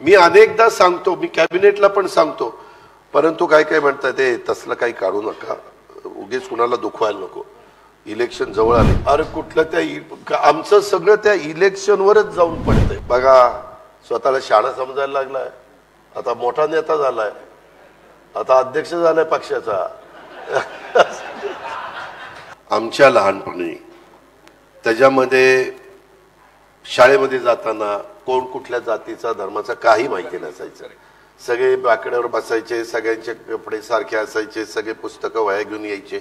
मी अनेकदा सांगतो, मी कॅबिनेटला पण सांगतो, परंतु काय काय म्हणतात ते तसलं काही काढू नका, उगीच कुणाला दुखवायला नको, इलेक्शन जवळ आले. अरे कुठलं त्या आमचं सगळं त्या इलेक्शनवरच जाऊन पडतंय. बघा स्वतःला शाणा समजायला लागलाय, आता मोठा नेता झालाय, आता अध्यक्ष झालाय पक्षाचा. आमच्या लहानपणी त्याच्यामध्ये शाळेमध्ये जाताना कोण कुठल्या जातीचा धर्माचा काही माहिती नसायचं. सगळे बाकड्यावर बसायचे, सगळ्यांचे कपडे सारखे असायचे, सगळे पुस्तकं वह्या घेऊन यायचे.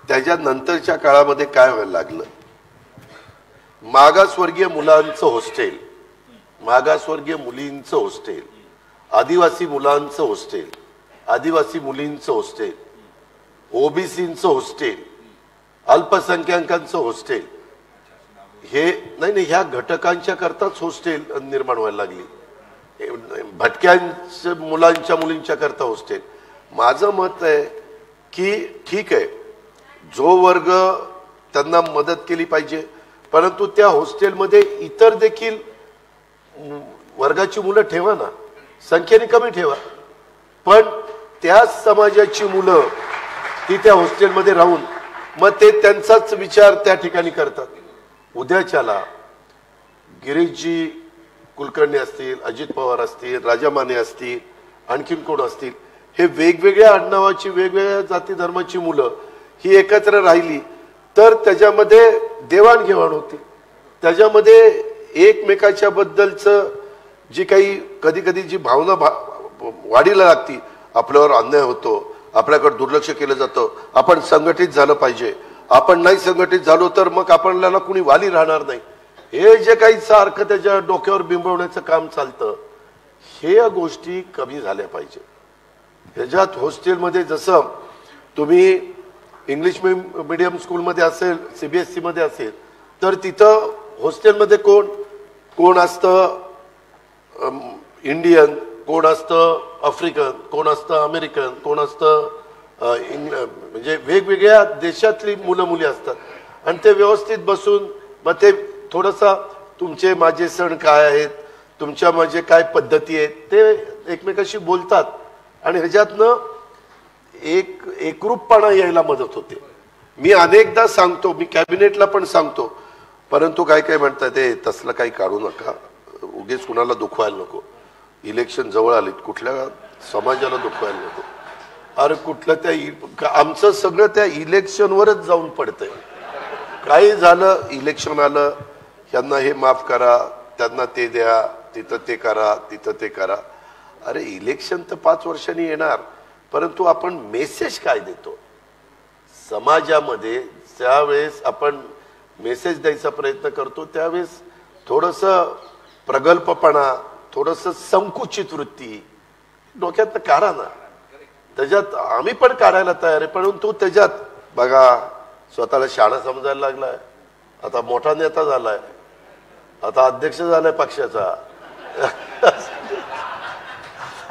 त्याच्यानंतरच्या काळामध्ये काय व्हायला लागलं, मागासवर्गीय मुलांचं हॉस्टेल, मागासवर्गीय मुलींचं हॉस्टेल, आदिवासी मुलांचं हॉस्टेल, आदिवासी मुलींचं हॉस्टेल, ओबीसींचं हॉस्टेल, अल्पसंख्याकांचं हॉस्टेल, हे नाही ह्या घटकांच्या करताच हॉस्टेल निर्माण व्हायला लागली. भटक्यांच्या मुलांच्या मुलींच्या करता हॉस्टेल. माझं मत आहे की ठीक आहे, जो वर्ग त्यांना मदत केली पाहिजे, परंतु त्या हॉस्टेलमध्ये इतर देखील वर्गाची मुलं ठेवा ना, संख्येने कमी ठेवा, पण त्याच समाजाची मुलं ती त्या हॉस्टेलमध्ये राहून मग ते त्यांचाच विचार त्या ठिकाणी करतात. उद्याच्याला गिरीशजी कुलकर्णी असतील, अजित पवार असतील, राजा माने असतील, आणखीन कोण असतील, हे वेगवेगळ्या आडनावाची वेगवेगळ्या जाती धर्माची मुलं ही एकत्र राहिली तर त्याच्यामध्ये देवाणघेवाण होती, त्याच्यामध्ये एकमेकाच्या बद्दलचं जी काही कधी कधी जी भावना वाढीला लागती, आपल्यावर अन्याय होतो, आपल्याकडे दुर्लक्ष केलं जातं, आपण संघटित झालं पाहिजे, आपण नाही संघटित झालो तर मग आपल्याला कुणी वाली राहणार नाही, हे जे काही सारखं त्याच्या डोक्यावर बिंबवण्याचं काम चालतं, हे गोष्टी कमी झाल्या पाहिजे. ह्याच्यात हॉस्टेलमध्ये जसं तुम्ही इंग्लिश मीडियम स्कूलमध्ये असेल, सीबीएसई मध्ये असेल, तर तिथं हॉस्टेलमध्ये कोण कोण असतं, इंडियन, कोण असतं आफ्रिकन, कोण असतं अमेरिकन, कोण असतं म्हणजे वेगवेगळ्या देशातली मुलं मुली असतात. आणि ते व्यवस्थित बसून मग ते थोडंसं तुमचे माझे सण काय आहेत, तुमच्या माझे काय पद्धती आहेत, ते एकमेकाशी बोलतात आणि ह्याच्यातनं एकरूपपणा यायला मदत होते. मी अनेकदा सांगतो, मी कॅबिनेटला पण सांगतो, परंतु काय काय म्हणतात ते तसलं काही काढू नका, उगीच कुणाला दुखवायला नको, इलेक्शन जवळ आलीत, कुठल्या समाजाला दुखवायला नको. अरे कुठलं त्या आमचं सगळं त्या इलेक्शनवरच जाऊन पडतंय. काही झालं, इलेक्शन आलं, यांना हे माफ करा, त्यांना ते द्या, तिथं ते करा, तिथं ते करा. अरे इलेक्शन तर 5 वर्षांनी येणार, परंतु आपण मेसेज काय देतो समाजामध्ये, ज्यावेळेस आपण मेसेज द्यायचा प्रयत्न करतो त्यावेळेस थोडंसं प्रगल्भपणा, थोडंसं संकुचित वृत्ती डोक्यात काढा ना. त्याच्यात आम्ही पण काढायला तयार आहे, परंतु त्याच्यात बघा स्वतःला शाणा समजायला लागलाय, आता मोठा नेता झालाय, आता अध्यक्ष झालाय पक्षाचा.